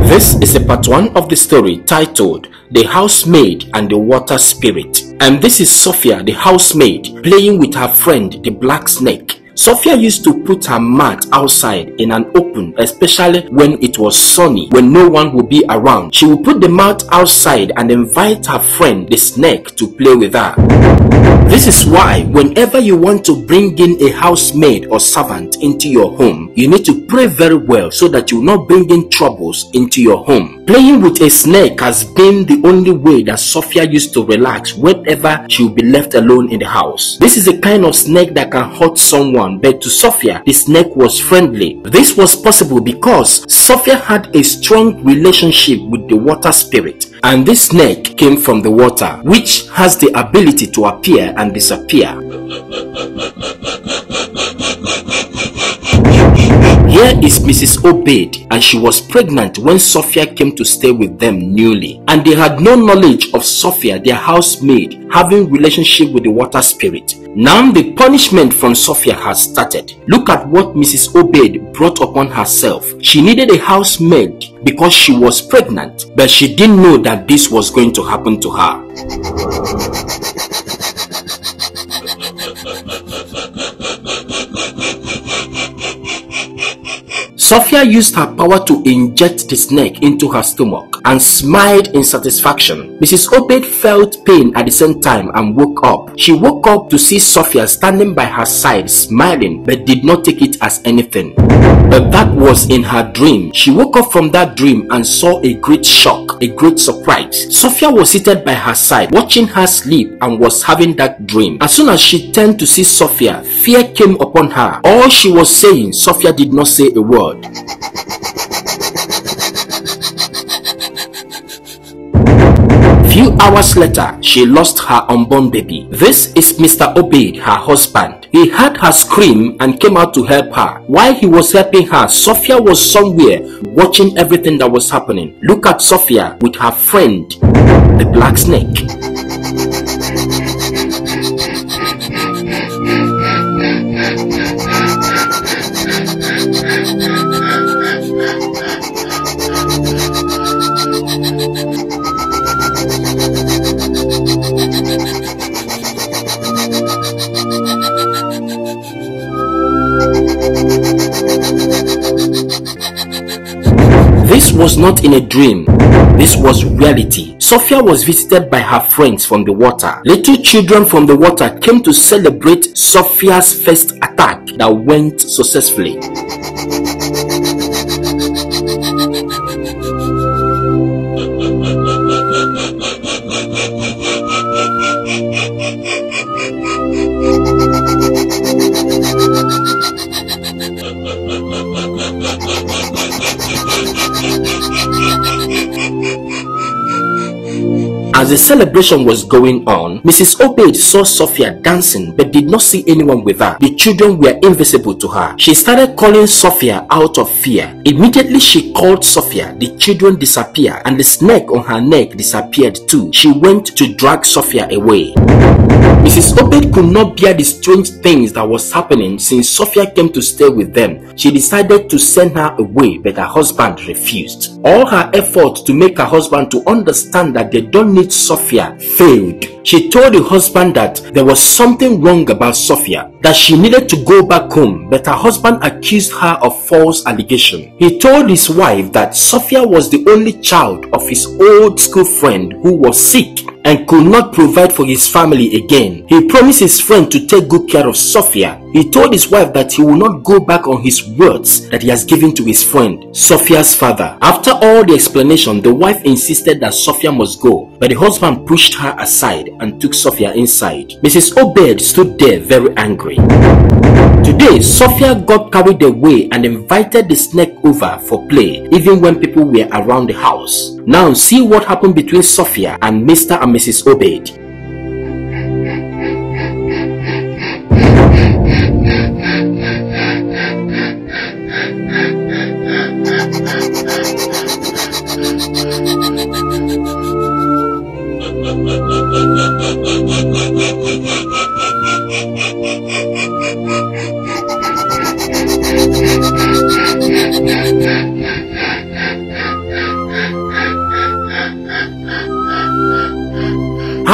This is a part 1 of the story titled The Housemaid and the Water Spirit. And this is Sophia, the housemaid, playing with her friend, the black snake. Sophia used to put her mat outside in an open, especially when it was sunny, when no one would be around. She would put the mat outside and invite her friend, the snake, to play with her. This is why whenever you want to bring in a housemaid or servant into your home, you need to pray very well so that you will not bring in troubles into your home. Playing with a snake has been the only way that Sophia used to relax whenever she will be left alone in the house. This is a kind of snake that can hurt someone, but to Sophia, the snake was friendly. This was possible because Sophia had a strong relationship with the water spirit. And this snake came from the water, which has the ability to appear and disappear. Here is Mrs. Obed, and she was pregnant when Sophia came to stay with them newly. And they had no knowledge of Sophia, their housemaid, having relationship with the water spirit. Now the punishment from Sophia has started. Look at what Mrs. Obed brought upon herself. She needed a housemaid because she was pregnant, but she didn't know that this was going to happen to her. Sophia used her power to inject the snake into her stomach and smiled in satisfaction. Mrs. Obed felt pain at the same time and woke up. She woke up to see Sophia standing by her side smiling, but did not take it as anything. But that was in her dream. She woke up from that dream and saw a great shock, a great surprise. Sophia was seated by her side, watching her sleep, and was having that dream. As soon as she turned to see Sophia, fear came upon her. All she was saying, Sophia did not say a word. Few hours later, she lost her unborn baby. This is Mr. Obed, her husband. He heard her scream and came out to help her. While he was helping her, Sophia was somewhere watching everything that was happening. Look at Sophia with her friend, the black snake. This was not in a dream. This was reality. Sophia was visited by her friends from the water. Little children from the water came to celebrate Sophia's first attack that went successfully. As the celebration was going on, Mrs. Obed saw Sophia dancing but did not see anyone with her. The children were invisible to her. She started calling Sophia out of fear. Immediately she called Sophia, the children disappeared and the snake on her neck disappeared too. She went to drag Sophia away. Mrs. Obed could not bear the strange things that was happening since Sophia came to stay with them. She decided to send her away, but her husband refused. All her efforts to make her husband to understand that they don't need Sophia failed. She told the husband that there was something wrong about Sophia, that she needed to go back home, but her husband accused her of false allegation. He told his wife that Sophia was the only child of his old school friend who was sick and could not provide for his family again. He promised his friend to take good care of Sophia. He told his wife that he will not go back on his words that he has given to his friend, Sophia's father. After all the explanation, the wife insisted that Sophia must go, but the husband pushed her aside and took Sophia inside. Mrs. Obed stood there very angry. Today, Sophia got carried away and invited the snake over for play, even when people were around the house. Now see what happened between Sophia and Mr. and Mrs. Obed.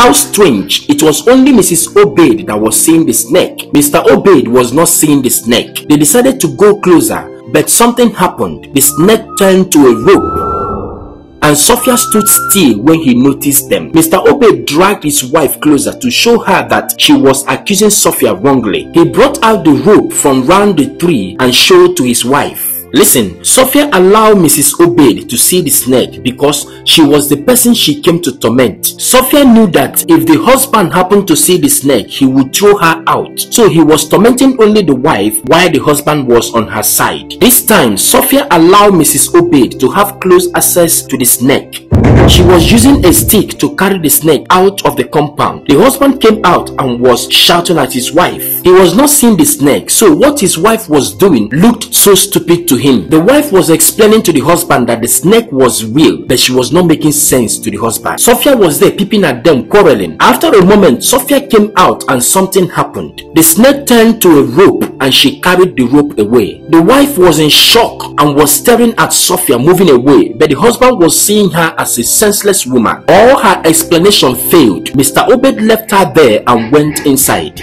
how strange, it was only Mrs. Obaid that was seeing the snake. Mr. Obaid was not seeing the snake. They decided to go closer, but something happened. The snake turned to a rope, and Sophia stood still when he noticed them. Mr. Obaid dragged his wife closer to show her that she was accusing Sophia wrongly. He brought out the rope from round the tree and showed to his wife. Listen, Sophia allowed Mrs. Obaid to see the snake because she was the person she came to torment. Sophia knew that if the husband happened to see the snake, he would throw her out. So he was tormenting only the wife while the husband was on her side. This time, Sophia allowed Mrs. Obaid to have close access to the snake. She was using a stick to carry the snake out of the compound. The husband came out and was shouting at his wife. He was not seeing the snake, so what his wife was doing looked so stupid to him. The wife was explaining to the husband that the snake was real, but she was not making sense to the husband. Sophia was there peeping at them quarreling. After a moment, Sophia came out and something happened. The snake turned to a rope and she carried the rope away. The wife was in shock and was staring at Sophia moving away, but the husband was seeing her as a senseless woman. All her explanation failed. Mr. Obaid left her there and went inside.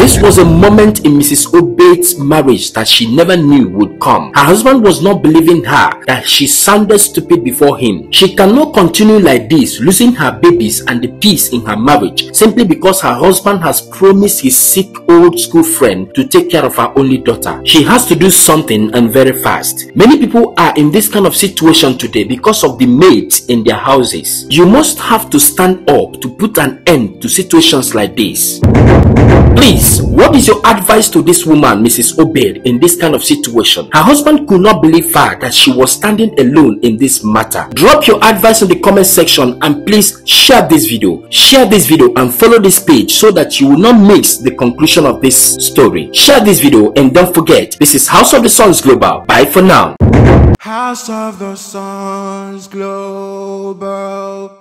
This was a moment in Mrs. Obaid's marriage that she never knew would come. Her husband was not believing her, that she sounded stupid before him. She cannot continue like this, losing her babies and the peace in her marriage, simply because her husband has promised his sick old school friend to take care of her only daughter. She has to do something, and very fast. Many people are in this kind of situation today because of the maids in their houses. You must have to stand up to put an end to situations like this. Please, what is your advice to this woman, Mrs. Obaid, in this kind of situation? Her husband could not believe her that she was standing alone in this matter. Drop your advice in the comment section and please share this video. Share this video and follow this page so that you will not miss the conclusion of this story. Share this video and don't forget, this is House of the Suns Global. Bye for now. House of the Suns Global.